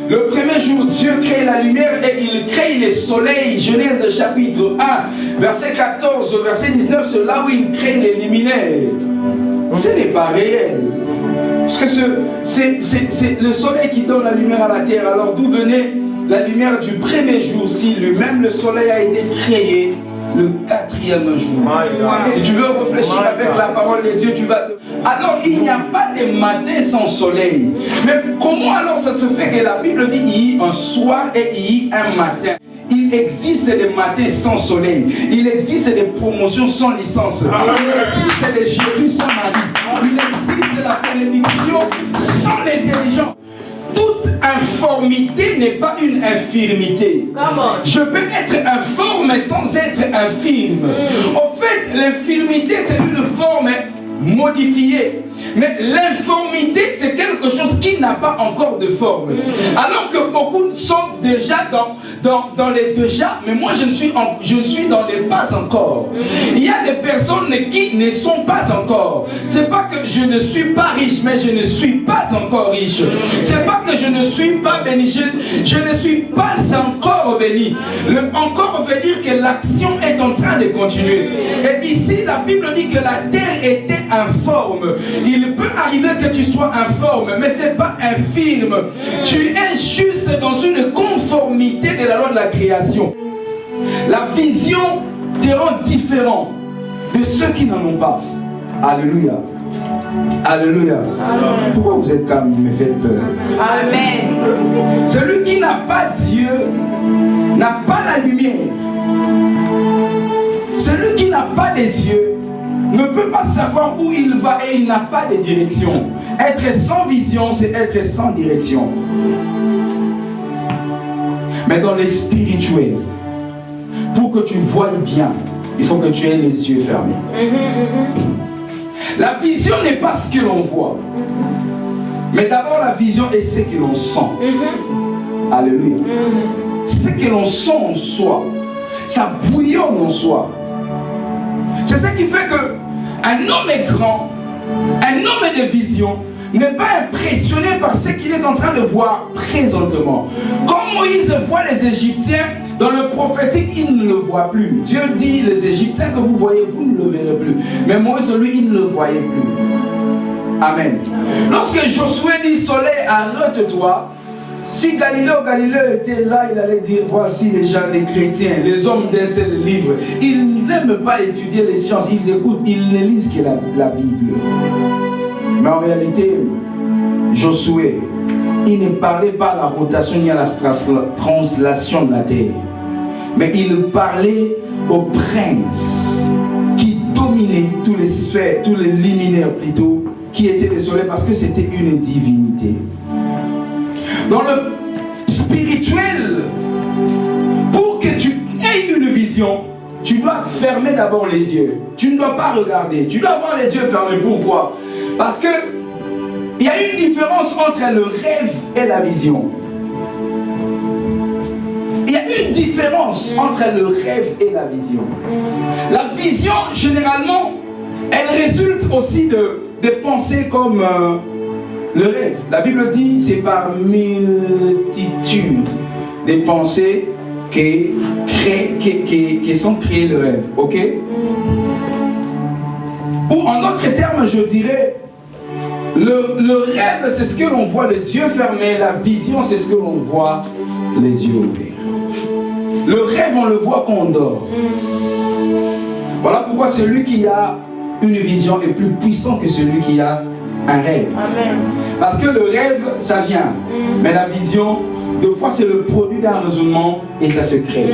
Le premier jour, Dieu crée la lumière et il crée le soleil. Genèse chapitre 1, verset 14, verset 19, c'est là où il crée les luminaires. Ce n'est pas réel. Parce que c'est le soleil qui donne la lumière à la terre. Alors d'où venait la lumière du premier jour si lui-même le soleil a été créé le quatrième jour? Si tu veux réfléchir avec la parole de Dieu, tu vas... Alors il n'y a pas de matin sans soleil. Mais comment alors ça se fait que la Bible dit il y a un soir et il y a un matin? Il existe des matins sans soleil. Il existe des promotions sans licence. Il existe des Jésus sans mari. Il existe la bénédiction sans l'intelligence. Toute informité n'est pas une infirmité. Je peux être informe sans être infirme. Au fait, l'infirmité c'est une forme modifiée. Mais l'informité, c'est quelque chose qui n'a pas encore de forme. Alors que beaucoup sont déjà dans les déjà, mais moi je suis dans les pas encore. Il y a des personnes qui ne sont pas encore. C'est pas que je ne suis pas riche, mais je ne suis pas encore riche. C'est pas que je ne suis pas béni, je ne suis pas encore béni. Le encore veut dire que l'action est en train de continuer. Et ici, la Bible dit que la terre était informe. Il peut arriver que tu sois informe, mais ce n'est pas infirme. Tu es juste dans une conformité de la loi de la création. La vision te rend différent de ceux qui n'en ont pas. Alléluia. Alléluia. Amen. Pourquoi vous êtes calme, vous me faites peur? Amen. Celui qui n'a pas Dieu n'a pas la lumière. Celui qui n'a pas des yeux ne peut pas savoir où il va et il n'a pas de direction. Être sans vision, c'est être sans direction. Mais dans le spirituel, pour que tu voies bien, il faut que tu aies les yeux fermés. La vision n'est pas ce que l'on voit. Mais d'abord la vision est ce que l'on sent. Alléluia. Ce que l'on sent en soi, ça bouillonne en soi. C'est ça qui fait que un homme est grand, un homme de vision, n'est pas impressionné par ce qu'il est en train de voir présentement. Comme Moïse voit les Égyptiens, dans le prophétique, il ne le voit plus. Dieu dit, les Égyptiens que vous voyez, vous ne le verrez plus. Mais Moïse, lui, il ne le voyait plus. Amen. Lorsque Josué dit, soleil, arrête-toi, si Galilée était là, il allait dire, voici les gens, les chrétiens, les hommes d'un seul livre. Ils n'aiment pas étudier les sciences, ils écoutent, ils ne lisent que la Bible. Mais en réalité, Josué, il ne parlait pas à la rotation ni à la translation de la terre. Mais il parlait aux princes qui dominaient tous les sphères, tous les luminaires plutôt, qui étaient les soleils parce que c'était une divinité. Dans le spirituel, pour que tu aies une vision, tu dois fermer d'abord les yeux. Tu ne dois pas regarder. Tu dois avoir les yeux fermés. Pourquoi? Parce que il y a une différence entre le rêve et la vision. Il y a une différence entre le rêve et la vision. La vision, généralement, elle résulte aussi de pensées comme le rêve. La Bible dit c'est par multitude de pensées qui sont créées le rêve. Ok? Ou en d'autres termes, je dirais, le rêve, c'est ce que l'on voit les yeux fermés. La vision, c'est ce que l'on voit les yeux ouverts. Le rêve, on le voit quand on dort. Voilà pourquoi celui qui a une vision est plus puissant que celui qui a un rêve. Amen. Parce que le rêve, ça vient. Mais la vision, deux fois, c'est le produit d'un raisonnement et ça se crée.